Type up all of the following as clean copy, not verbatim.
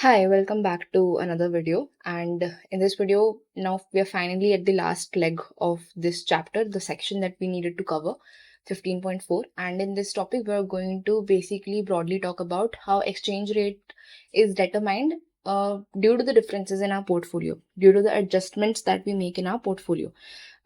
Hi, welcome back to another video. And in this video, now we are finally at the last leg of this chapter, the section that we needed to cover, 15.4. And in this topic, we are going to basically broadly talk about how exchange rate is determined due to the differences in our portfolio, due to the adjustments that we make in our portfolio.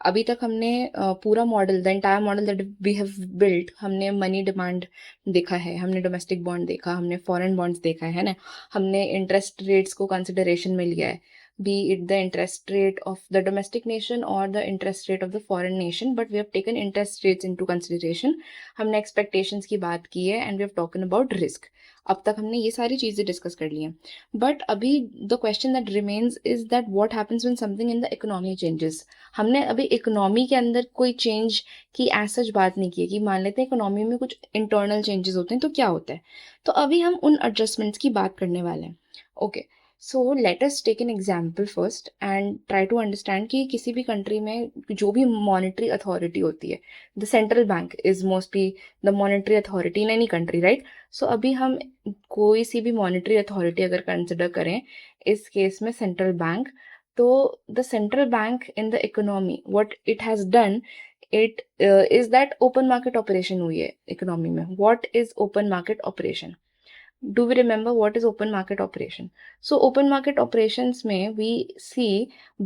अभी तक हमने पूरा model the entire model that we have built, हमने money demand देखा है, हमने domestic bond देखा, हमने फॉरेन बॉन्ड्स देखा है ना, हमने इंटरेस्ट रेट्स को कंसिडरेशन में लिया है, be it the interest rate of the domestic nation or the interest rate of the foreign nation, but we have taken interest rates into consideration. हमने expectations की बात की है and we have talked about risk. अब तक हमने ये सारी चीज़ें डिस्कस कर ली हैं, बट अभी the question that remains is that what happens when something in the economy changes. हमने अभी इकोनॉमी के अंदर कोई चेंज की एज सच बात नहीं की है कि मान लेते हैं इकोनॉमी में कुछ इंटरनल चेंजेस होते हैं तो क्या होता है. तो अभी हम उन एडजस्टमेंट्स की बात करने वाले हैं. Okay, so let us take an example first and try to understand कि किसी भी कंट्री में जो भी मॉनेटरी अथॉरिटी होती है, the central bank is mostly the monetary authority in any country, right. So अभी हम कोई सी भी मॉनेटरी अथॉरिटी अगर कंसिडर करें, इस केस में सेंट्रल बैंक, तो the central bank in the economy what it has done it is that open market operation हुई है इकोनॉमी में. What is open market operation? Do we remember what is open market operation? So open market operations में we see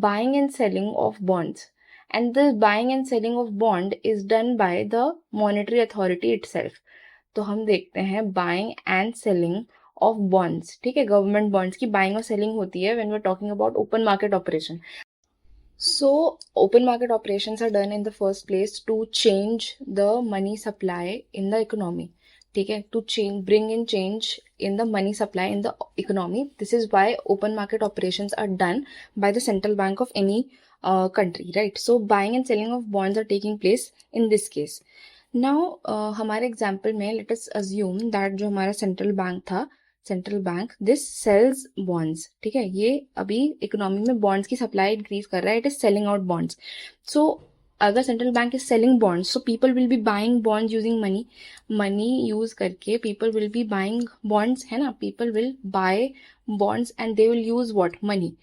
buying and selling of bonds, and the buying and selling of bond is done by the monetary authority itself. तो हम देखते हैं buying and selling of bonds, ठीक है, government bonds की buying और selling होती है when we're talking about open market operation. So open market operations are done in the first place to change the money supply in the economy. ठीक है, to change, bring in change in the money supply in the economy. This is why open market operations are done by the central bank of any country, right? So buying and selling of bonds are taking place in this case. Now हमारे example में let us assume that जो हमारा central bank था, central bank this sells bonds, ठीक है, ये अभी economy में बॉन्ड्स की सप्लाई इंक्रीज कर रहा है, it is selling out bonds. So अगर central bank is selling bonds, so people will be buying bonds using money. Money use करके people will be buying bonds, है ना, people will buy bonds and they will use what, money,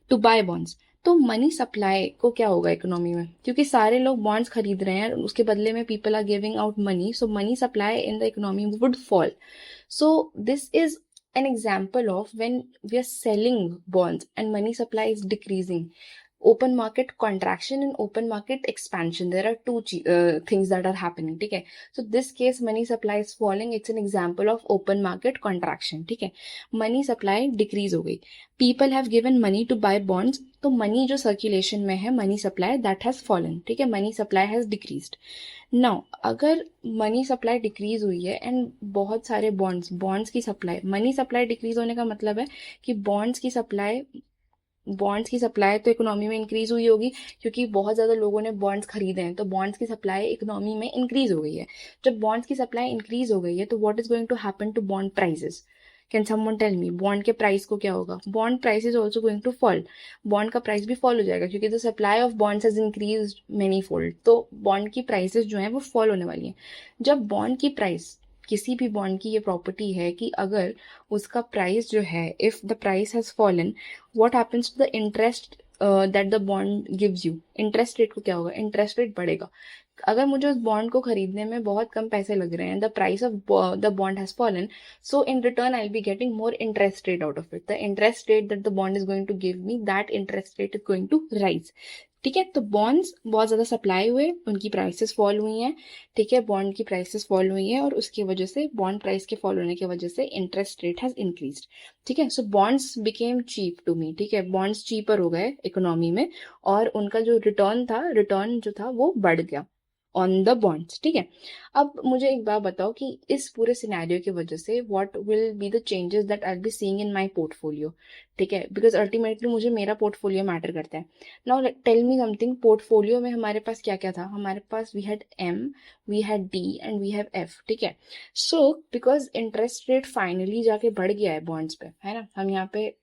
to buy bonds. तो money supply को क्या होगा economy में, क्योंकि सारे लोग बॉन्ड्स खरीद रहे हैं, उसके बदले में people are giving out money, so money supply in the economy would fall. So this is an example of when we are selling bonds and money supply is decreasing. Open market contraction and open market expansion, there are two things that are happening, ठीक है. So this case money supply is falling, it's an example of open market contraction, ठीक है. money supply decrease हो गई, people have given money to buy bonds, तो money जो circulation में है, money supply that has fallen, ठीक है, money supply has decreased. Now अगर मनी सप्लाई डिक्रीज हुई है एंड बहुत सारे बॉन्ड्स की सप्लाई, मनी सप्लाई डिक्रीज होने का मतलब है कि बॉन्ड्स की सप्लाई तो इकोनॉमी में इंक्रीज हुई होगी, क्योंकि बहुत ज़्यादा लोगों ने बॉन्ड्स खरीदे हैं, तो बॉन्ड्स की सप्लाई इकोनॉमी में इंक्रीज हो गई है. जब बॉन्ड्स की सप्लाई इंक्रीज हो गई है तो what is going to happen to bond prices? Can someone tell me bond के प्राइस को क्या होगा? Bond price is also going to fall, bond का प्राइस भी फॉल हो जाएगा, क्योंकि the supply of bonds has increase many fold, तो बॉन्ड की प्राइसेस जो हैं वो फॉल होने वाली हैं. जब बॉन्ड की प्राइस, किसी भी बॉन्ड की ये प्रॉपर्टी है कि अगर उसका प्राइस जो है, if the price has fallen, what happens to the interest that the bond gives you? Interest rate को क्या होगा? इंटरेस्ट रेट बढ़ेगा. अगर मुझे उस बॉन्ड को खरीदने में बहुत कम पैसे लग रहे हैं, the price of the bond has fallen, so in return I will be getting more interest rate out of it. The interest rate that the bond is going to give me, that interest rate is going to rise, ठीक है. तो bonds बहुत ज़्यादा supply हुए, उनकी prices fall हुई हैं, ठीक है, बॉन्ड की प्राइसेस फॉल हुई हैं, और उसकी वजह से बॉन्ड प्राइस के फॉल होने की वजह से इंटरेस्ट रेट हैज़ इंक्रीज्ड, ठीक है. So bonds became cheap to me, ठीक है, बॉन्ड्स चीपर हो गए इकोनॉमी में, और उनका जो रिटर्न जो था वो बढ़ गया ऑन द बॉन्ड्स, ठीक है. अब मुझे एक बात बताओ कि इस पूरे सिनेरियो की वजह से what will be the changes that I will be seeing in my portfolio, ठीक है, बिकॉज अल्टीमेटली मुझे मेरा पोर्टफोलियो मैटर करता है. Now tell me something, portfolio में हमारे पास क्या क्या था? हमारे पास we had M, we had D and we have F, ठीक है. So because interest rate finally जाके बढ़ गया है बॉन्ड्स पे, है ना, हम यहाँ पे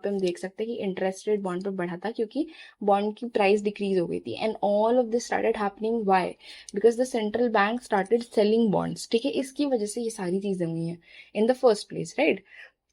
हम देख सकते हैं कि इंटरेस्ट रेट बॉन्ड पे बढ़ा था, क्योंकि बॉन्ड की प्राइस डिक्रीज हो गई थी. And all of this started happening why? Because the central bank started selling bonds, ठीक है, इसकी वजह से ये सारी चीजें हुई हैं in the first place, right.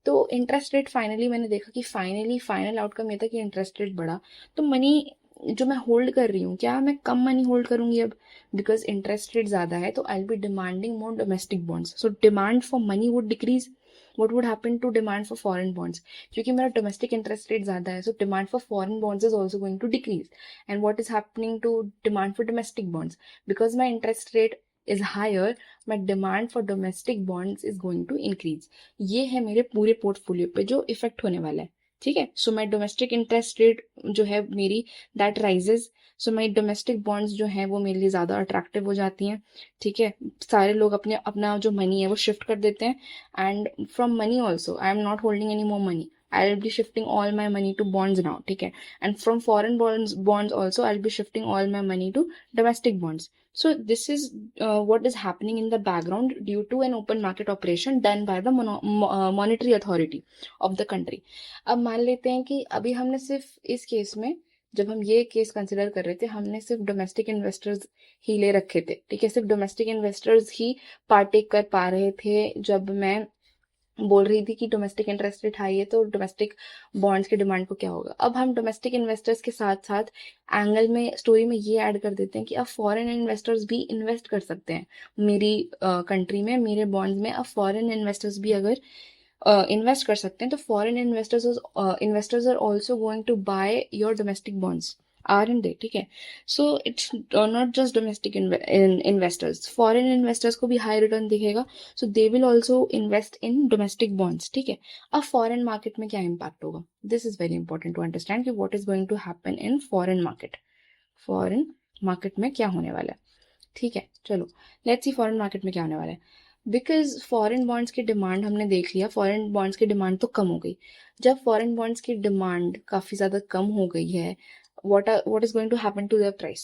तो इंटरेस्ट रेट फाइनली मैंने देखा कि फाइनल आउटकम ये था कि इंटरेस्ट रेट बढ़ा, तो मनी जो मैं होल्ड कर रही हूँ, क्या मैं कम मनी होल्ड करूंगी अब, बिकॉज इंटरेस्ट रेट ज़्यादा है, तो आई will B demanding more domestic bonds, so demand for money would decrease. what would happen to demand for foreign bonds, क्योंकि मेरा डोमेस्टिक इंटरेस्ट रेट ज़्यादा है, so demand for foreign bonds is also going to decrease. And what is happening to demand for domestic bonds, because my interest rate is higher, my demand for domestic bonds is going to increase. ये है मेरे पूरे portfolio पे जो effect होने वाला है. ठीक है, सो माई डोमेस्टिक इंटरेस्ट रेट जो है मेरी that rises, so my domestic bonds जो हैं वो मेरे लिए ज़्यादा अट्रैक्टिव हो जाती हैं. ठीक है, सारे लोग अपना जो मनी है वो शिफ्ट कर देते हैं. And from money also I am not holding any more money, I will be shifting all my money to bonds now. ठीक है, and from foreign bonds also I will be shifting all my money to domestic bonds. So this is what is happening in the background due to an open market operation done by the monetary authority of the country. अब मान लेते हैं कि अभी हमने सिर्फ इस case में, जब हम ये केस कंसिडर कर रहे थे, हमने सिर्फ डोमेस्टिक इन्वेस्टर्स ही ले रखे थे. ठीक है, सिर्फ डोमेस्टिक इन्वेस्टर्स ही पार्टेक कर पा रहे थे. जब मैं बोल रही थी कि डोमेस्टिक इंटरेस्ट रेट हाई है तो डोमेस्टिक बॉन्ड्स की डिमांड को क्या होगा, अब हम डोमेस्टिक इन्वेस्टर्स के साथ साथ एंगल में स्टोरी में ये ऐड कर देते हैं कि अब फॉरेन इन्वेस्टर्स भी इन्वेस्ट कर सकते हैं मेरी कंट्री में, मेरे बॉन्ड्स में. अब फॉरेन इन्वेस्टर्स भी अगर इन्वेस्ट कर सकते हैं, तो foreign investors are also going to buy your domestic bonds, aren't they? ठीक है, so it's not just domestic investors, foreign investors को भी हाई रिटर्न दिखेगा, so they will also invest in domestic bonds. ठीक है, अब फॉरेन मार्केट में क्या इम्पैक्ट होगा, this is very important to understand कि what is going to happen in foreign market. Foreign market में क्या होने वाला है. ठीक है, चलो लेट्स सी फॉरेन मार्केट में क्या होने वाला है. बिकॉज फॉरेन बॉन्ड्स की डिमांड हमने देख लिया, फॉरेन बॉन्ड्स की डिमांड तो कम हो गई. जब फॉरेन बॉन्ड्स की डिमांड काफ़ी ज़्यादा कम हो गई है, what is going to happen to their price.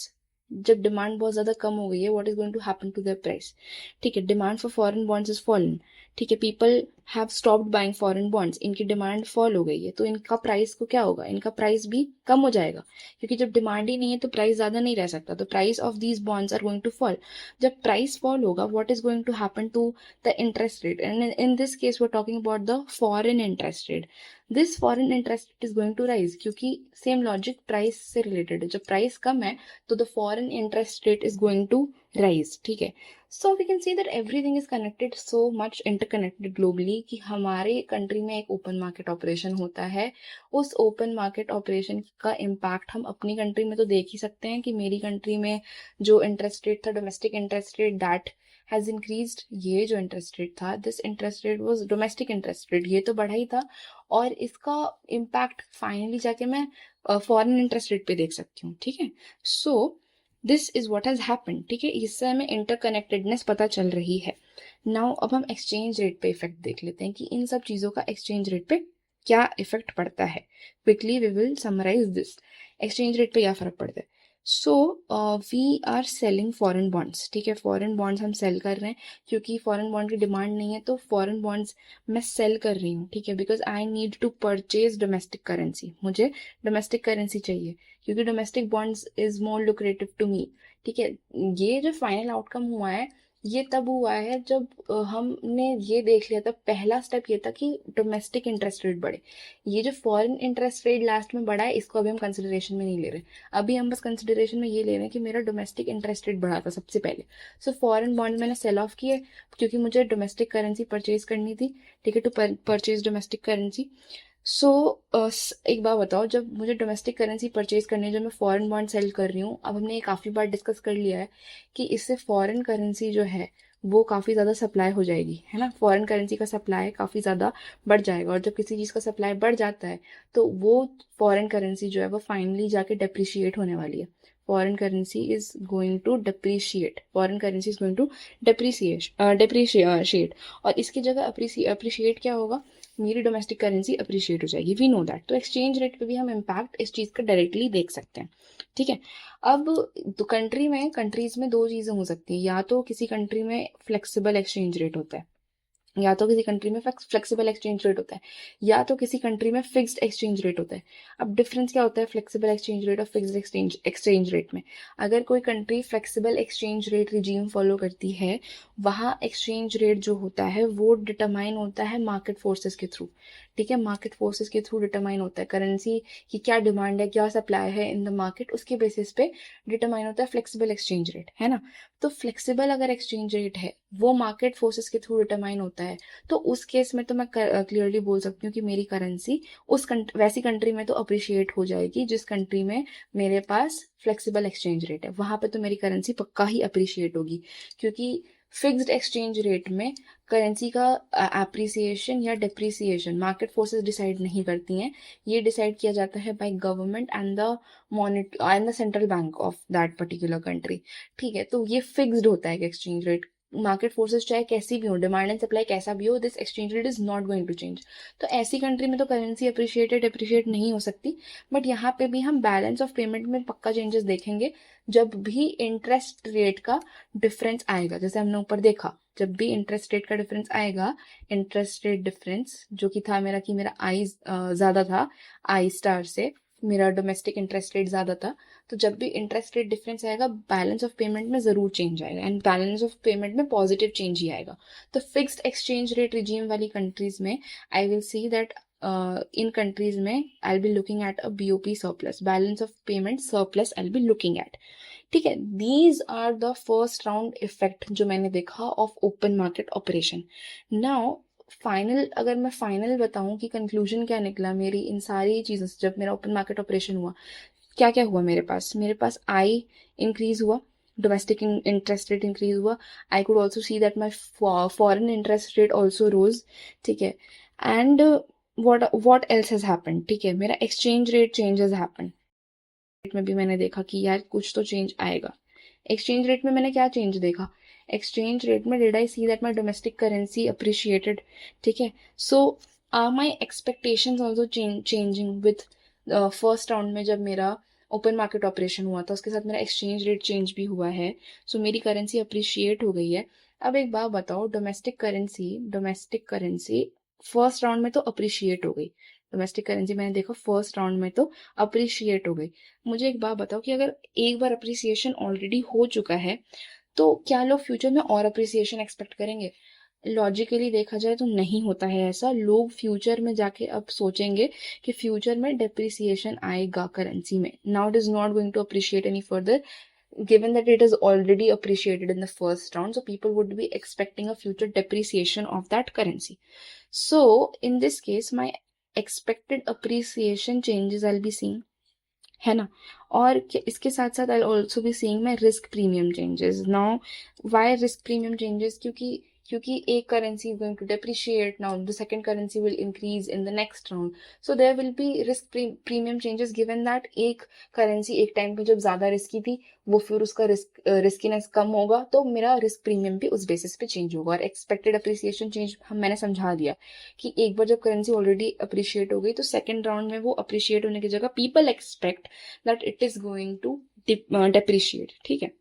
जब डिमांड बहुत ज़्यादा कम हो गई है, what is going to happen to their price. ठीक है, demand for foreign bonds is fallen. ठीक है, people have stopped buying foreign bonds, इनकी डिमांड फॉल हो गई है, तो इनका प्राइस को क्या होगा, इनका प्राइस भी कम हो जाएगा, क्योंकि जब डिमांड ही नहीं है तो प्राइस ज़्यादा नहीं रह सकता, तो price of these bonds are going to fall. जब प्राइस फॉल होगा, what is going to happen to the interest rate, and in this case we are talking about the foreign interest rate. This foreign interest rate is going to rise, क्योंकि same logic price से related है. जब price कम है तो the foreign interest rate is going to rise. ठीक है, so we can see that everything is connected, so much interconnected globally, कि हमारे कंट्री में एक ओपन मार्केट ऑपरेशन होता है. उस ओपन मार्केट ऑपरेशन का इम्पैक्ट हम अपनी कंट्री में तो देख ही सकते हैं कि मेरी कंट्री में जो इंटरेस्ट रेट था, domestic interest rate, that has increased. ये जो इंटरेस्ट रेट था, this interest rate was domestic interest rate, ये तो बढ़ा ही था, और इसका इम्पैक्ट फाइनली जाके मैं फॉरेन इंटरेस्ट रेट पे देख सकती हूँ. ठीक है, so this is what has happened. ठीक है, इससे हमें इंटरकनेक्टेडनेस पता चल रही है. नाउ अब हम एक्सचेंज रेट पे इफेक्ट देख लेते हैं कि इन सब चीज़ों का एक्सचेंज रेट पे क्या इफेक्ट पड़ता है. Quickly we will summarize this. Exchange rate पे क्या फर्क पड़ता है. So we are selling foreign bonds. ठीक है, फॉरेन बॉन्ड्स हम सेल कर रहे हैं, क्योंकि फॉरेन बॉन्ड की डिमांड नहीं है, तो फॉरेन बॉन्ड्स मैं सेल कर रही हूँ. ठीक है, because I need to purchase domestic currency, मुझे डोमेस्टिक करेंसी चाहिए, क्योंकि domestic bonds is more lucrative to me. ठीक है, ये जो फाइनल आउटकम हुआ है, ये तब हुआ है जब हमने ये देख लिया था, पहला स्टेप ये था कि डोमेस्टिक इंटरेस्ट रेट बढ़े. ये जो फॉरेन इंटरेस्ट रेट लास्ट में बढ़ा है, इसको अभी हम कंसिडरेशन में नहीं ले रहे. अभी हम बस कंसिडरेशन में ये ले रहे हैं कि मेरा डोमेस्टिक इंटरेस्ट रेट बढ़ा था सबसे पहले. सो फॉरेन बॉन्ड मैंने सेल ऑफ किए, क्योंकि मुझे डोमेस्टिक करेंसी परचेज करनी थी. ठीक है, टू परचेज डोमेस्टिक करेंसी. सो एक बात बताओ, जब मुझे डोमेस्टिक करेंसी परचेज करनी है, जब मैं फॉरेन बॉन्ड सेल कर रही हूँ, अब हमने ये काफ़ी बार डिस्कस कर लिया है कि इससे फॉरेन करेंसी जो है वो काफ़ी ज़्यादा सप्लाई हो जाएगी, है ना. फॉरेन करेंसी का सप्लाई काफ़ी ज़्यादा बढ़ जाएगा, और जब किसी चीज़ का सप्लाई बढ़ जाता है तो वो फॉरेन करेंसी जो है वो फाइनली जाके डेप्रिशिएट होने वाली है. Foreign currency is going to depreciate, foreign currency is going to depreciate, और इसकी जगह अप्रिशिएट क्या होगा, मेरी डोमेस्टिक करेंसी अप्रिशिएट हो जाएगी. We know that. तो एक्सचेंज रेट पे भी हम इम्पैक्ट इस चीज़ का डायरेक्टली देख सकते हैं. ठीक है, अब तो कंट्रीज में दो चीज़ें हो सकती हैं, या तो किसी कंट्री में फ्लेक्सिबल एक्सचेंज रेट होता है, या तो किसी कंट्री में फ्लेक्सिबल एक्सचेंज रेट होता है, या तो किसी कंट्री में फिक्स्ड एक्सचेंज रेट होता है। अब डिफरेंस क्या होता है फ्लेक्सिबल एक्सचेंज रेट और फिक्स्ड एक्सचेंज रेट में? अगर कोई country flexible exchange rate regime follow करती है, वहाँ एक्सचेंज रेट जो होता है वो डिटरमाइन होता है मार्केट फोर्सेस के थ्रू। ठीक है, मार्केट फोर्सेस के थ्रू डिटरमाइन होता है। करेंसी की क्या डिमांड है, क्या सप्लाई है इन द मार्केट, उसके बेसिस पे डिटरमाइन होता है फ्लेक्सिबल एक्सचेंज रेट, है ना। तो फ्लेक्सिबल अगर एक्सचेंज रेट है वो मार्केट फोर्सेस के थ्रू डिटरमाइन होता है, तो उस केस में तो मैं क्लियरली बोल सकती हूँ कि मेरी करेंसी वैसी कंट्री में तो अप्रिशिएट हो जाएगी जिस कंट्री में मेरे पास फ्लेक्सिबल एक्सचेंज रेट है, वहां पे तो मेरी करेंसी पक्का ही अप्रिशिएट होगी। क्योंकि फिक्स्ड एक्सचेंज रेट में करेंसी का एप्रिसिएशन या डिप्रिसिएशन मार्केट फोर्सेस डिसाइड नहीं करती हैं, ये डिसाइड किया जाता है by government and the central bank of that particular country. ठीक है, तो ये फिक्स्ड होता है एक्सचेंज रेट। मार्केट फोर्सेस चाहे कैसी भी हो, डिमांड एंड सप्लाई कैसा भी हो, this exchange rate is not going to change. तो ऐसी कंट्री में तो करेंसी अप्रिशिएट नहीं हो सकती। बट यहाँ पे भी हम बैलेंस ऑफ पेमेंट में पक्का चेंजेस देखेंगे जब भी इंटरेस्ट रेट का डिफरेंस आएगा। जैसे हमने ऊपर देखा, जब भी इंटरेस्ट रेट का डिफरेंस आएगा, इंटरेस्ट रेट डिफरेंस जो कि था मेरा, कि मेरा आई ज्यादा था आई स्टार से, मेरा डोमेस्टिक इंटरेस्ट रेट ज्यादा था, तो जब भी इंटरेस्ट रेट डिफरेंस आएगा बैलेंस ऑफ पेमेंट में जरूर चेंज आएगा, एंड बैलेंस ऑफ पेमेंट में पॉजिटिव चेंज ही आएगा। तो फिक्स्ड एक्सचेंज रेट रिजीम वाली कंट्रीज में I will see that in countries में I be looking at a BOP surplus, balance of payment surplus I be looking at. ठीक है, these are the first round effect जो मैंने देखा of open market operation. Now final, अगर मैं final बताऊं कि कंक्लूजन क्या निकला मेरी इन सारी चीजों से, जब मेरा ओपन मार्केट ऑपरेशन हुआ, क्या क्या हुआ मेरे पास आई इंक्रीज हुआ, डोमेस्टिक इंटरेस्ट रेट इंक्रीज हुआ, I could also see that my foreign interest rate also rose. ठीक है, and what else has happened, ठीक है, मेरा एक्सचेंज रेट चेंजेस हैपन में भी मैंने देखा कि यार कुछ तो चेंज आएगा। एक्सचेंज रेट में मैंने क्या चेंज देखा, एक्सचेंज रेट में did I see that my domestic currency appreciated. ठीक है, so are my expectations also changing with first round में जब मेरा ओपन मार्केट ऑपरेशन हुआ था, उसके साथ मेरा एक्सचेंज रेट चेंज भी हुआ है, सो मेरी करेंसी अप्रिशिएट हो गई है। अब एक बात बताओ, डोमेस्टिक करेंसी फर्स्ट राउंड में तो अप्रिशिएट हो गई, डोमेस्टिक करेंसी मैंने देखा फर्स्ट राउंड में तो अप्रिशिएट हो गई। मुझे एक बात बताओ कि अगर एक बार अप्रिसिएशन ऑलरेडी हो चुका है, तो क्या लोग फ्यूचर में और अप्रिसिएशन एक्सपेक्ट करेंगे? लॉजिकली देखा जाए तो नहीं होता है ऐसा। लोग फ्यूचर में जाके अब सोचेंगे कि फ्यूचर में डेप्रिसिएशन आएगा करेंसी में, now it is not going to appreciate any further, given that it is already appreciated in the first round, so people would be expecting a future depreciation of that currency. So in this case my expected appreciation changes I'll be seeing, है ना। और इसके साथ साथ I also भी seeing my risk premium changes. Now why risk premium changes? क्योंकि एक currency is going to depreciate, now the second currency will increase in the next round, so there will be risk premium changes, given that एक करेंसी एक time पे जब ज्यादा risky थी, वो फिर उसका रिस्कीनेस कम होगा, तो मेरा रिस्क प्रीमियम भी उस बेसिस पे चेंज होगा। और एक्सपेक्टेड अप्रिसिएशन चेंज मैंने समझा दिया कि एक बार जब करेंसी ऑलरेडी अप्रिशिएट हो गई, तो सेकंड राउंड में वो अप्रिशिएट होने की जगह people expect that it is going to depreciate। ठीक है,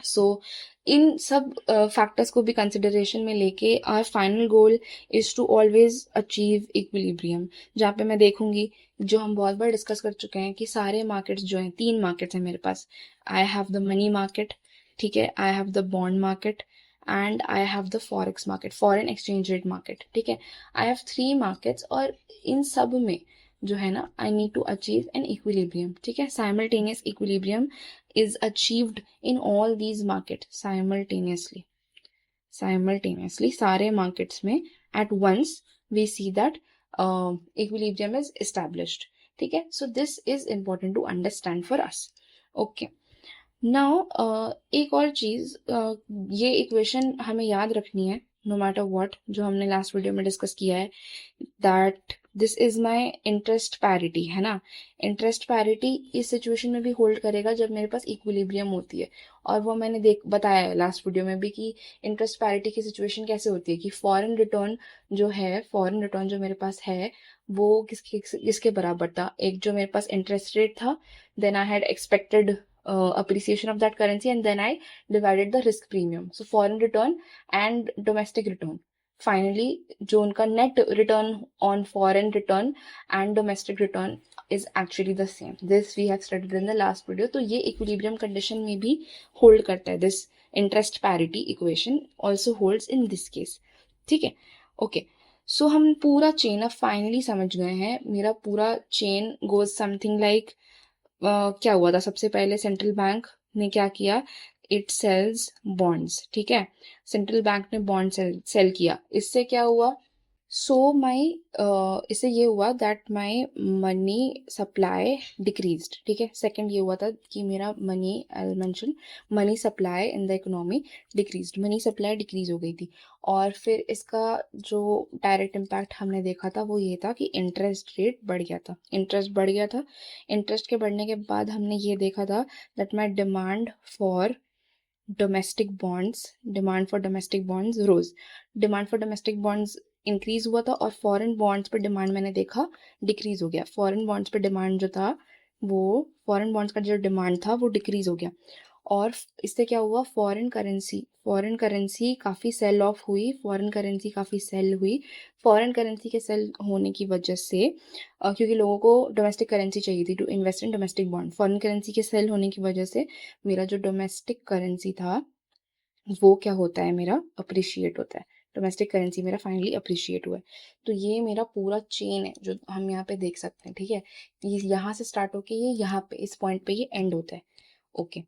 सो इन सब फैक्टर्स को भी कंसिडरेशन में लेके our final goal is to always achieve equilibrium, जहाँ पे मैं देखूंगी, जो हम बहुत बार डिस्कस कर चुके हैं, कि सारे मार्केट्स जो हैं, 3 मार्केट्स हैं मेरे पास। I have the money market, ठीक है, I have the bond market, and I have the forex market, foreign exchange rate market. ठीक है, आई हैव 3 मार्केट्स, और इन सब में जो है ना, I need to achieve an equilibrium. ठीक है, simultaneous equilibrium is achieved in all these markets simultaneously सारे markets में at once we see that equilibrium is established। ठीक है, so this is important to understand for us। okay, now एक और चीज, ये इक्वेशन हमें याद रखनी है नो मैटर व्हाट, जो हमने लास्ट वीडियो में डिस्कस किया है, that this is my interest parity, है ना। इंटरेस्ट पैरिटी इस सिचुएशन में भी होल्ड करेगा जब मेरे पास इक्विलिब्रियम होती है, और वो मैंने बताया लास्ट वीडियो में भी कि इंटरेस्ट पैरिटी की सिचुएशन कैसे होती है, कि फॉरेन रिटर्न जो मेरे पास है वो किसके बराबर था। एक जो मेरे पास इंटरेस्ट रेट था, then I had expected appreciation of that currency, and then I divided the risk premium, so foreign return and domestic return, finally जो उनका net return on foreign return and domestic return is actually the same. This we have studied in the last video. तो ये equilibrium condition में भी hold करता है. This interest parity equation also holds in this case. ठीक है, okay. सो हम पूरा चेन अब फाइनली समझ गए हैं. मेरा पूरा चेन गोज समथिंग लाइक क्या हुआ था. सबसे पहले सेंट्रल बैंक ने क्या किया, इट सेल्स बॉन्ड्स. ठीक है, सेंट्रल बैंक ने बॉन्ड सेल किया. इससे क्या हुआ, सो माई इससे ये हुआ that my money supply decreased. ठीक है, सेकंड ये हुआ था कि मेरा money, I mention money supply in the economy decreased. Money supply decrease हो गई थी. और फिर इसका जो डायरेक्ट इम्पैक्ट हमने देखा था वो ये था कि इंटरेस्ट रेट बढ़ गया था. इंटरेस्ट बढ़ गया था. इंटरेस्ट के बढ़ने के बाद हमने ये देखा था that my demand for domestic bonds rose. Demand for domestic bonds increase हुआ था और फॉरेन बॉन्ड्स पर डिमांड मैंने देखा डिक्रीज हो गया. फॉरेन बॉन्ड्स पर डिमांड जो था वो, फॉरेन बॉन्ड्स का जो डिमांड था वो डिक्रीज हो गया. और इससे क्या हुआ, फॉरेन करेंसी काफ़ी सेल ऑफ हुई. फॉरेन करेंसी काफ़ी सेल हुई. फॉरेन करेंसी के सेल होने की वजह से क्योंकि लोगों को डोमेस्टिक करेंसी चाहिए थी to invest in domestic bond. Foreign currency के सेल होने की वजह से मेरा जो डोमेस्टिक करेंसी था वो क्या होता है, मेरा अप्रिशिएट होता है. डोमेस्टिक करेंसी मेरा फाइनली अप्रिशिएट हुआ है. तो ये मेरा पूरा चेन है जो हम यहाँ पे देख सकते हैं. ठीक है, ये यहाँ से स्टार्ट होके ये यहाँ पे इस पॉइंट पे ये एंड होता है. ओके,